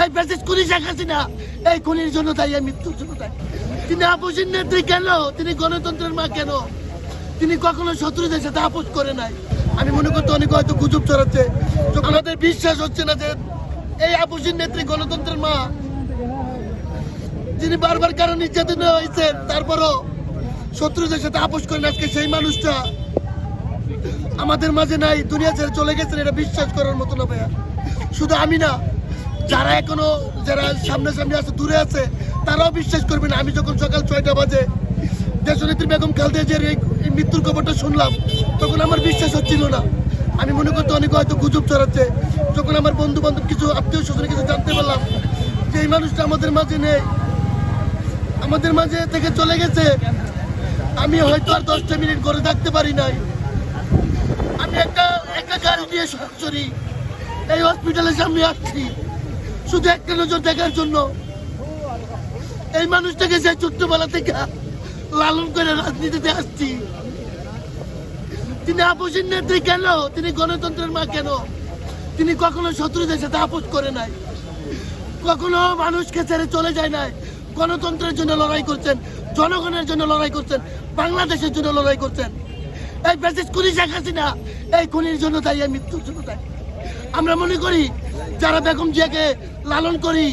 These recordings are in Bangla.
এই ব্যাসিস খুনি শেখ হাসিনা এই খুনির জন্য দায়ী, এই মৃত্যুর জন্য দায়ী। তিনি আপোষের নেত্রী কেন? তিনি গণতন্ত্রের মা কেন? তিনি কখনো শত্রুদের সাথে আপোষ করে নাই। আমি মনে করতে অনেক হয়তো গুজব ছড়াচ্ছে, যখন আমাদের বিশ্বাস হচ্ছে না যে এই আপোষের নেত্রী গণতন্ত্রের মা, যিনি বারবার কারণ নির্যাতন হয়েছেন তারপরও শত্রুদের সাথে আপোষ করেন, আজকে সেই মানুষটা আমাদের মাঝে নাই, দুনিয়া ছেড়ে চলে গেছেন। এটা বিশ্বাস করার মতো না ভাইয়া। শুধু আমি না, যারা এখনো যারা সামনাসামনি আছে, দূরে আছে, তারাও বিশ্বাস করবে না। আমি যখন সকাল 6টা বাজে দেশনেত্রী বেগম খালেদা জিয়ার এই মৃত্যুর খবরটা শুনলাম, তখন আমার বিশ্বাস হচ্ছিল না। আমি মনে করতে অনেক হয়তো গুজব ছড়াচ্ছে, যখন আমার বন্ধু বান্ধব কিছু আত্মীয় স্বজনের কিছু জানতে পারলাম যে এই মানুষটা আমাদের মাঝে নেই, আমাদের মাঝে থেকে চলে গেছে, আমি হয়তো আর 10টা মিনিট ঘরে থাকতে পারি নাই। আমি একটা গাড়ি নিয়ে সরাসরি এই হসপিটালের সামনে আসছি, শুধু একটা নজর দেখার জন্য। এই মানুষটাকে যে ছোট্টবেলা থেকে লালন করে রাজনীতিতে আসছি, তিনি আপোষের নেত্রী কেন? তিনি গণতন্ত্রের মা কেন? তিনি কখনো শত্রুদের সাথে আপোষ করে নাই, কখনো মানুষকে ছেড়ে চলে যায় নাই। গণতন্ত্রের জন্য লড়াই করছেন, জনগণের জন্য লড়াই করছেন, বাংলাদেশের জন্য লড়াই করছেন। এই ব্যাসিস খুনি শেখ হাসিনা এই খুনির জন্য দায়ী, এই মৃত্যুর জন্য দায়ী। আমরা মনে করি যারা বেগম জিয়াকে লালন করি,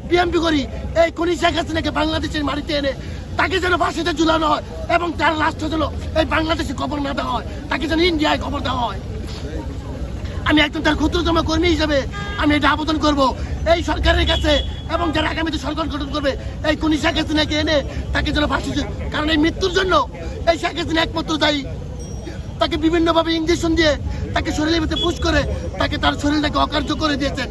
বিএমপি করি, এই খুনি শেখ হাসিনাকে বাংলাদেশের মাটিতে এনে তাকে যেন ফাঁসিতে ঝুলানো হয় এবং তার লাশটা যেন এই বাংলাদেশে খবর না দেওয়া হয়, তাকে যেন ইন্ডিয়ায় খবর দেওয়া হয়। আমি একজন তার ক্ষুদ্রতম কর্মী হিসেবে আমি এটা আবেদন করব এই সরকারের কাছে, এবং যারা আগামীতে সরকার গঠন করবে এই খুনি শেখ হাসিনাকে এনে তাকে যেন ফাঁসি, কারণ এই মৃত্যুর জন্য এই শেখ হাসিনা একমাত্র দায়ী। তাকে বিভিন্নভাবে ইঞ্জেকশন দিয়ে তাকে শরীরের ভিতরে পুশ করে তাকে তার শরীরটাকে অকার্য করে দিয়েছেন।